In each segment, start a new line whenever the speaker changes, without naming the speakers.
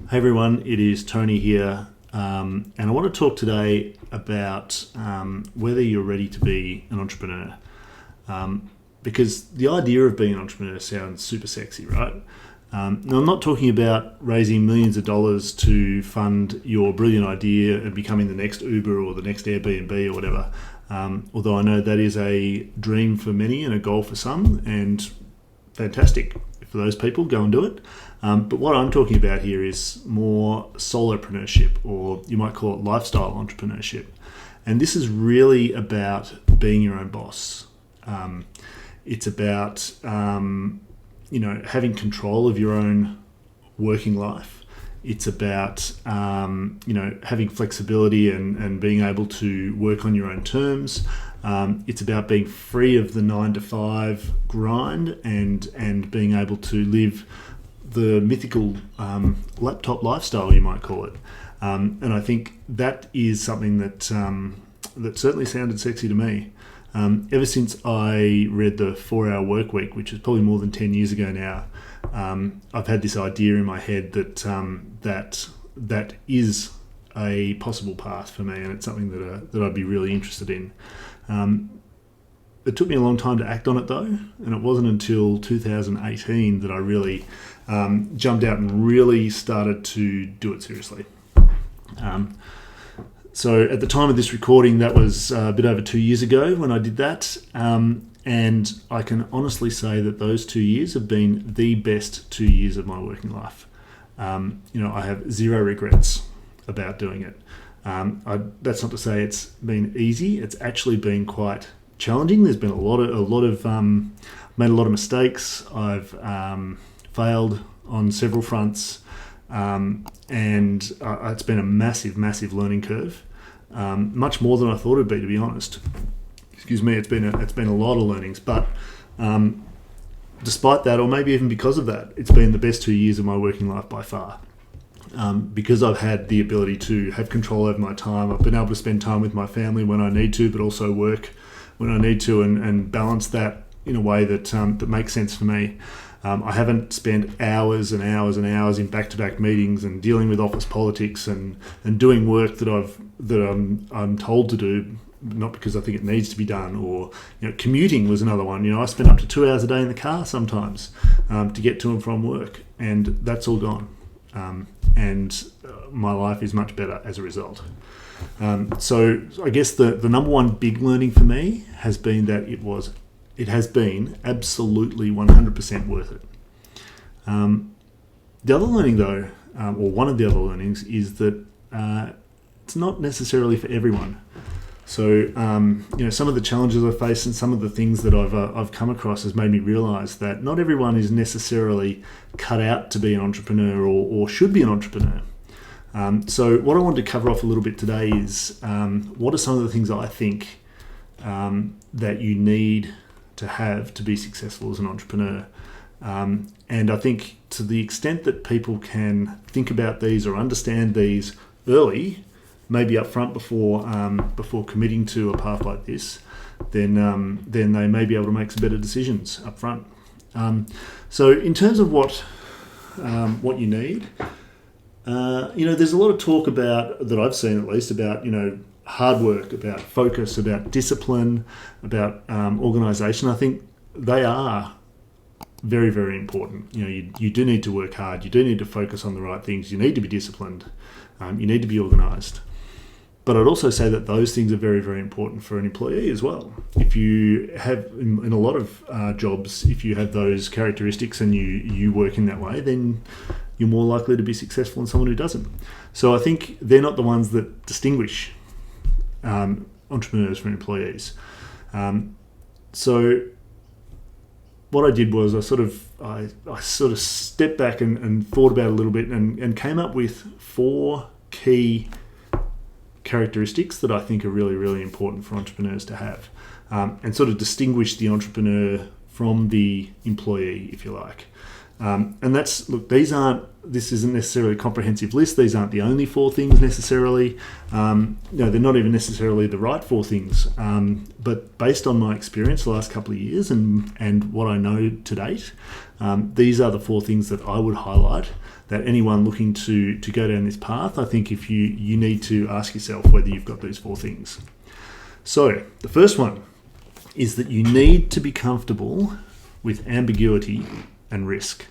Hey everyone, it is Tony here, and I want to talk today about whether you're ready to be an entrepreneur. Because the idea of being an entrepreneur sounds super sexy, right? Now, I'm not talking about raising millions of dollars to fund your brilliant idea and becoming the next Uber or the next Airbnb or whatever. Although I know that is a dream for many and a goal for some, and fantastic for those people, go and do it. But what I'm talking about here is more solopreneurship, or you might call it lifestyle entrepreneurship. And this is really about being your own boss. It's about having control of your own working life. It's about having flexibility and being able to work on your own terms. It's about being free of the 9-to-5 grind and being able to live the mythical laptop lifestyle, you might call it. And I think that is something that certainly sounded sexy to me. Ever since I read the 4-Hour Workweek, which is probably more than 10 years ago now, I've had this idea in my head that is a possible path for me, and it's something that I'd be really interested in. It took me a long time to act on it though, and it wasn't until 2018 that I really jumped out and really started to do it seriously. So at the time of this recording, that was a bit over 2 years ago when I did that, and I can honestly say that those 2 years have been the best 2 years of my working life. I have zero regrets about doing it. That's not to say it's been easy. It's actually been quite challenging. There's been made a lot of mistakes. I've failed on several fronts, and it's been a massive learning curve. Much more than I thought it'd be, to be honest. Excuse me. It's been a lot of learnings, but despite that, or maybe even because of that, it's been the best 2 years of my working life by far. Because I've had the ability to have control over my time. I've been able to spend time with my family when I need to, but also work when I need to, and balance that in a way that makes sense for me. I haven't spent hours and hours and hours in back-to-back meetings and dealing with office politics and doing work that I'm told to do, not because I think it needs to be done. Or commuting was another one. I spent up to 2 hours a day in the car sometimes to get to and from work, and that's all gone. And my life is much better as a result. So I guess the number one big learning for me has been that it has been absolutely 100% worth it. The other learning though, or one of the other learnings, is that it's not necessarily for everyone. So some of the challenges I face and some of the things that I've come across has made me realise that not everyone is necessarily cut out to be an entrepreneur or should be an entrepreneur. So what I wanted to cover off a little bit today is what are some of the things I think that you need to have to be successful as an entrepreneur. And I think to the extent that people can think about these or understand these early, maybe up front before committing to a path like this, then they may be able to make some better decisions up front. So in terms of what you need, there's a lot of talk about, that I've seen at least, about hard work, about focus, about discipline, about organisation. I think they are very, very important. You do need to work hard. You do need to focus on the right things. You need to be disciplined. You need to be organised. But I'd also say that those things are very, very important for an employee as well. If you have, in a lot of jobs, if you have those characteristics and you work in that way, then you're more likely to be successful than someone who doesn't. So I think they're not the ones that distinguish entrepreneurs from employees. So what I did was I sort of stepped back and thought about it a little bit and came up with 4 key characteristics that I think are really, really important for entrepreneurs to have, and sort of distinguish the entrepreneur from the employee, if you like. And that's, look, this isn't necessarily a comprehensive list. These aren't the only 4 things necessarily. They're not even necessarily the right 4 things. But based on my experience the last couple of years and what I know to date, these are the 4 things that I would highlight that anyone looking to go down this path, I think if you need to ask yourself whether you've got these 4 things. So the first one is that you need to be comfortable with ambiguity and risk.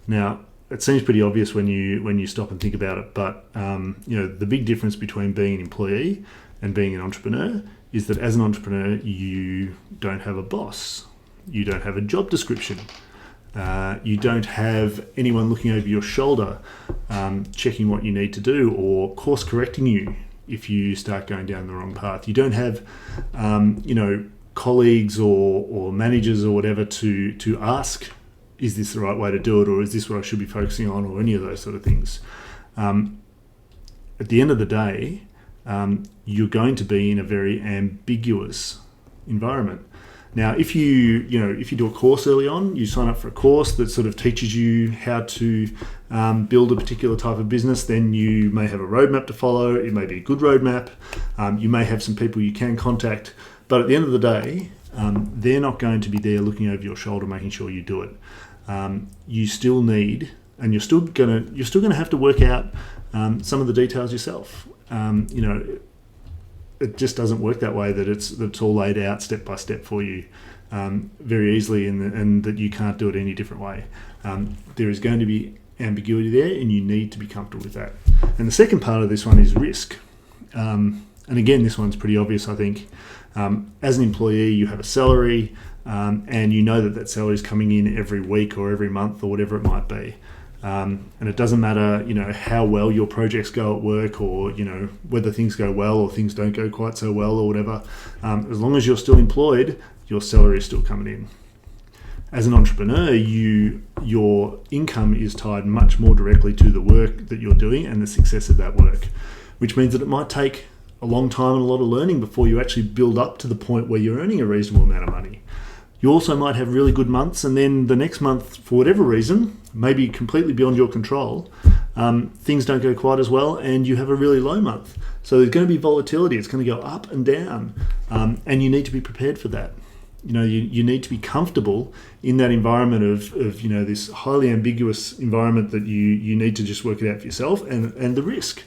Now, it seems pretty obvious when you stop and think about it, but the big difference between being an employee and being an entrepreneur is that as an entrepreneur, you don't have a boss, you don't have a job description, you don't have anyone looking over your shoulder, checking what you need to do or course correcting you if you start going down the wrong path. You don't have, colleagues or managers or whatever to ask, is this the right way to do it, or is this what I should be focusing on, or any of those sort of things. At the end of the day, you're going to be in a very ambiguous environment. Now, if you do a course early on, you sign up for a course that sort of teaches you how to build a particular type of business, then you may have a roadmap to follow. It may be a good roadmap. You may have some people you can contact, but at the end of the day, they're not going to be there looking over your shoulder, making sure you do it. You still need, and you're still gonna have to work out some of the details yourself. It just doesn't work that way, that it's all laid out step by step for you very easily, and that you can't do it any different way. There is going to be ambiguity there, and you need to be comfortable with that. And the second part of this one is risk. And again, this one's pretty obvious, I think. As an employee, you have a salary, and you know that salary is coming in every week or every month or whatever it might be. And it doesn't matter, how well your projects go at work, or, whether things go well or things don't go quite so well or whatever. As long as you're still employed, your salary is still coming in. As an entrepreneur, your income is tied much more directly to the work that you're doing and the success of that work, which means that it might take a long time and a lot of learning before you actually build up to the point where you're earning a reasonable amount of money. You also might have really good months, and then the next month, for whatever reason, maybe completely beyond your control, things don't go quite as well, and you have a really low month. So there's going to be volatility. It's going to go up and down, and you need to be prepared for that. You need to be comfortable in that environment of this highly ambiguous environment that you need to just work it out for yourself, and the risk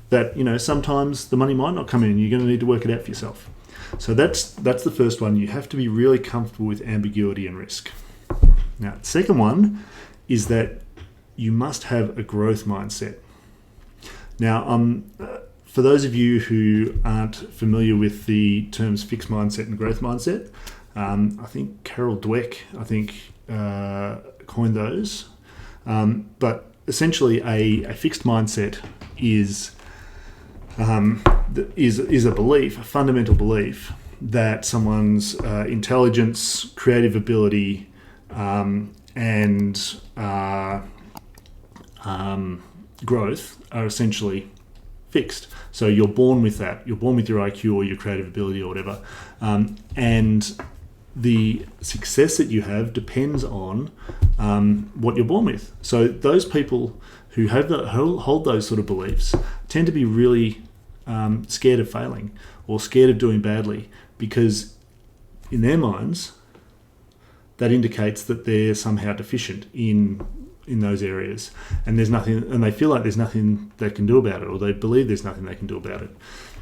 that sometimes the money might not come in. You're going to need to work it out for yourself. So that's the first one. You have to be really comfortable with ambiguity and risk. Now, the second one is that you must have a growth mindset. Now, for those of you who aren't familiar with the terms fixed mindset and growth mindset, I think Carol Dweck, coined those. But essentially, a fixed mindset is a belief, a fundamental belief, that someone's intelligence, creative ability, and growth are essentially fixed. So you're born with that. You're born with your IQ or your creative ability or whatever. And the success that you have depends on what you're born with. So those people who hold those sort of beliefs tend to be really scared of failing or scared of doing badly, because in their minds that indicates that they're somehow deficient in those areas, and there's nothing, and they feel like there's nothing they can do about it, or they believe there's nothing they can do about it.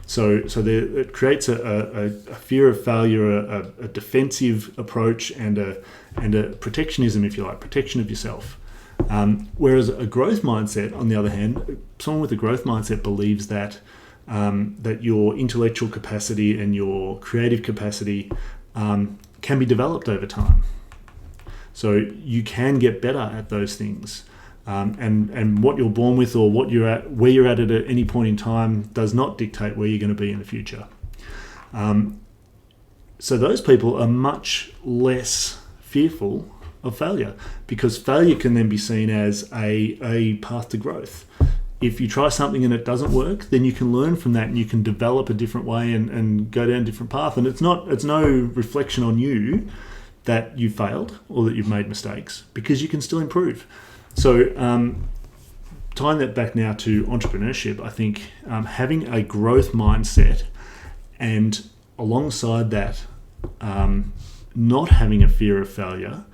So it creates a fear of failure, a defensive approach, and a protectionism, if you like, protection of yourself. Whereas a growth mindset, on the other hand, someone with a growth mindset believes that your intellectual capacity and your creative capacity can be developed over time. So you can get better at those things. And what you're born with, or where you're at any point in time, does not dictate where you're going to be in the future. So those people are much less fearful of failure, because failure can then be seen as a path to growth. If you try something and it doesn't work, then you can learn from that, and you can develop a different way and go down a different path. And it's no reflection on you that you failed or that you've made mistakes, because you can still improve. So tying that back now to entrepreneurship, I think having a growth mindset, and alongside that, not having a fear of failure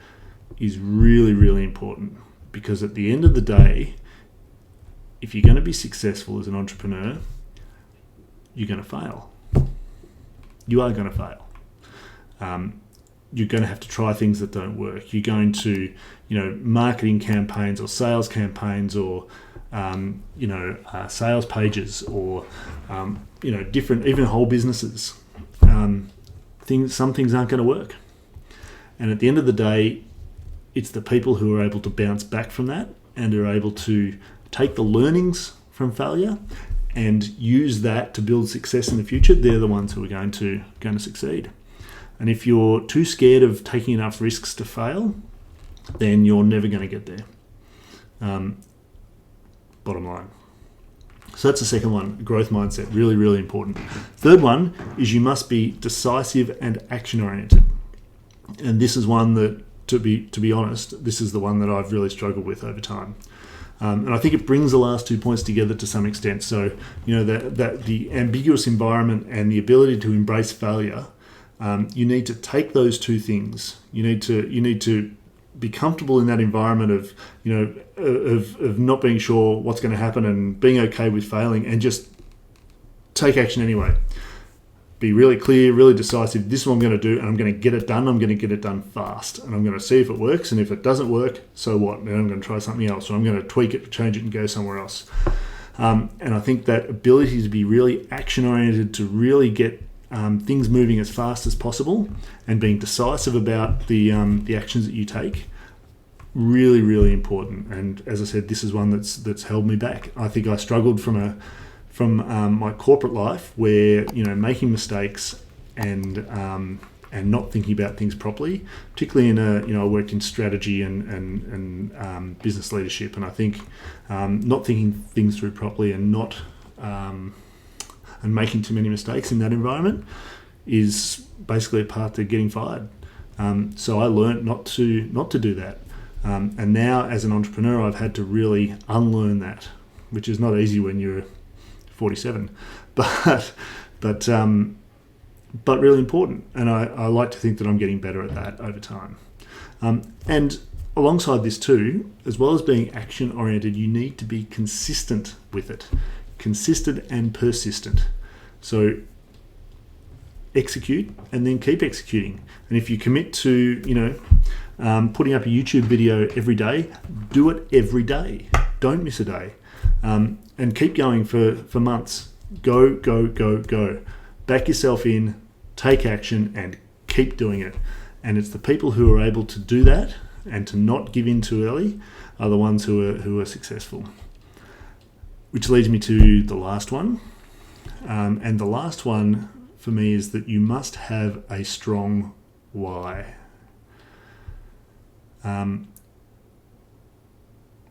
is really, really important, because at the end of the day, if you're going to be successful as an entrepreneur, you're going to fail. You are going to fail. You're going to have to try things that don't work. You're going to, marketing campaigns or sales campaigns or, sales pages or, different, even whole businesses. Some things aren't going to work. And at the end of the day, it's the people who are able to bounce back from that and are able to take the learnings from failure and use that to build success in the future. They're the ones who are going to succeed. And if you're too scared of taking enough risks to fail, then you're never going to get there. Bottom line. So that's the second one, growth mindset, really, really important. Third one is you must be decisive and action-oriented. And this is one that, to be honest, this is the one that I've really struggled with over time. And I think it brings the last 2 points together to some extent. So, that the ambiguous environment and the ability to embrace failure, you need to take those two things. You need to be comfortable in that environment of not being sure what's going to happen and being okay with failing and just take action anyway. Be really clear, really decisive. This is what I'm going to do, and I'm going to get it done. I'm going to get it done fast, and I'm going to see if it works. And if it doesn't work, so what? Then I'm going to try something else, or I'm going to tweak it, change it, and go somewhere else. And I think that ability to be really action-oriented, to really get things moving as fast as possible, and being decisive about the actions that you take, really, really important. And as I said, this is one that's held me back. I think I struggled from my corporate life, where making mistakes and not thinking about things properly, particularly in I worked in strategy and business leadership, and I think not thinking things through properly and not and making too many mistakes in that environment is basically a path to getting fired. So I learned not to do that, and now as an entrepreneur, I've had to really unlearn that, which is not easy when you're 47, but really important. And I like to think that I'm getting better at that over time. And alongside this too, as well as being action oriented, you need to be consistent with it, consistent and persistent. So execute and then keep executing. And if you commit to, putting up a YouTube video every day, do it every day. Don't miss a day. And keep going for months. Go. Back yourself in, take action, and keep doing it. And it's the people who are able to do that and to not give in too early are the ones who are successful. Which leads me to the last one. And the last one for me is that you must have a strong why.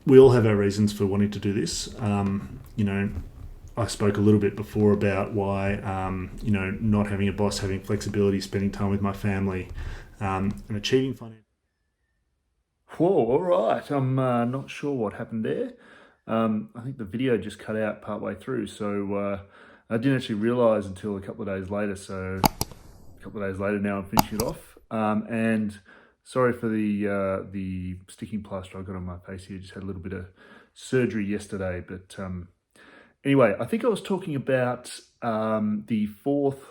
We all have our reasons for wanting to do this. I spoke a little bit before about why, not having a boss, having flexibility, spending time with my family, and achieving financial. Whoa, all right. I'm not sure what happened there. I think the video just cut out partway through, so I didn't actually realise until a couple of days later. So a couple of days later now I'm finishing it off. And sorry for the sticking plaster I got on my face here. Just had a little bit of surgery yesterday. But anyway, I think I was talking about the fourth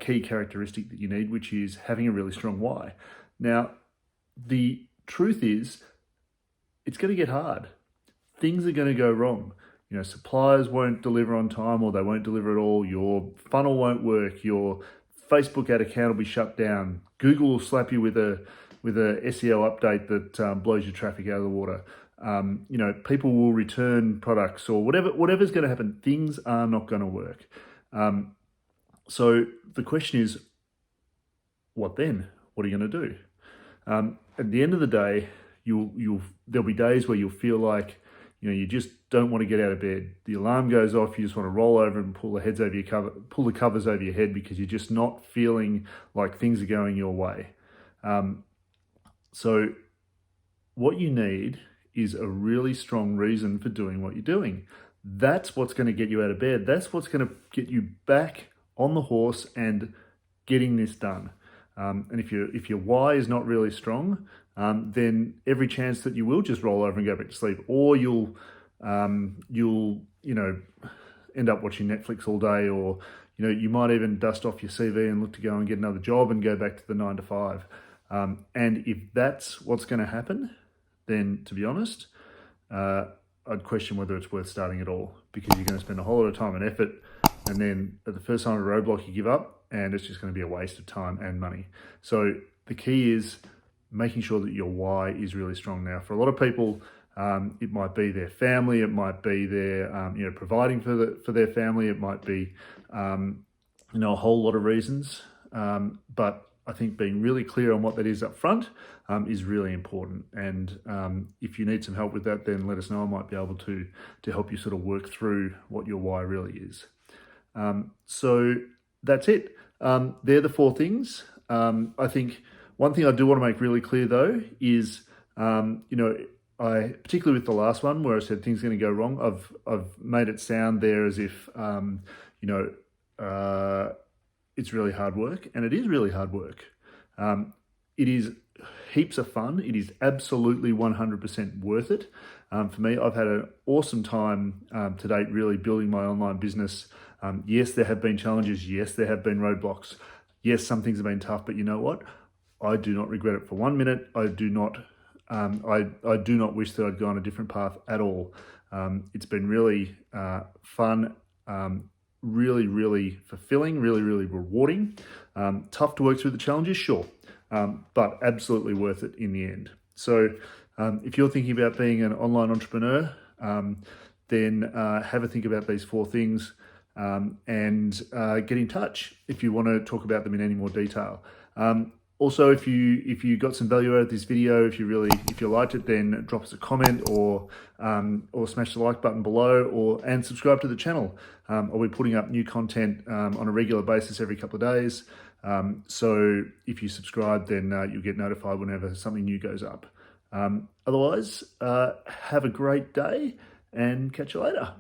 key characteristic that you need, which is having a really strong why. Now, the truth is, it's going to get hard. Things are going to go wrong. Suppliers won't deliver on time, or they won't deliver at all. Your funnel won't work. Your Facebook ad account will be shut down. Google will slap you with a SEO update that blows your traffic out of the water. People will return products, or whatever's going to happen. Things are not going to work. So the question is, what then? What are you going to do? At the end of the day, there'll be days where you'll feel like you just don't want to get out of bed. The alarm goes off. You just want to roll over and pull the covers over your head because you're just not feeling like things are going your way. So what you need is a really strong reason for doing what you're doing. That's what's going to get you out of bed. That's what's going to get you back on the horse and getting this done. And if your why is not really strong, then every chance that you will just roll over and go back to sleep, or you'll you'll, end up watching Netflix all day, or, you might even dust off your CV and look to go and get another job and go back to the 9 to 5. And if that's what's going to happen, then to be honest, I'd question whether it's worth starting at all, because you're going to spend a whole lot of time and effort, and then at the first sign of a roadblock, you give up, and it's just going to be a waste of time and money. So the key is making sure that your why is really strong. Now, for a lot of people, it might be their family, it might be their, providing for their family, it might be, a whole lot of reasons. But I think being really clear on what that is up front is really important. And if you need some help with that, then let us know. I might be able to help you sort of work through what your why really is. So that's it. They're the 4 things. I think one thing I do want to make really clear though is, I, particularly with the last one where I said things are going to go wrong, I've made it sound there as if, it's really hard work, and it is really hard work. It is heaps of fun. It is absolutely 100% worth it. For me, I've had an awesome time to date, really building my online business. Yes, there have been challenges. Yes, there have been roadblocks. Yes, some things have been tough, but you know what? I do not regret it for 1 minute. I do not wish that I'd gone a different path at all. It's been really fun, really, really fulfilling, really, really rewarding. Tough to work through the challenges, sure, but absolutely worth it in the end. So if you're thinking about being an online entrepreneur, then have a think about these 4 things, and get in touch if you want to talk about them in any more detail. Also, if you got some value out of this video, if you liked it, then drop us a comment, or smash the like button below, and subscribe to the channel. I'll be putting up new content on a regular basis every couple of days. So if you subscribe, then you'll get notified whenever something new goes up. Otherwise, have a great day, and catch you later.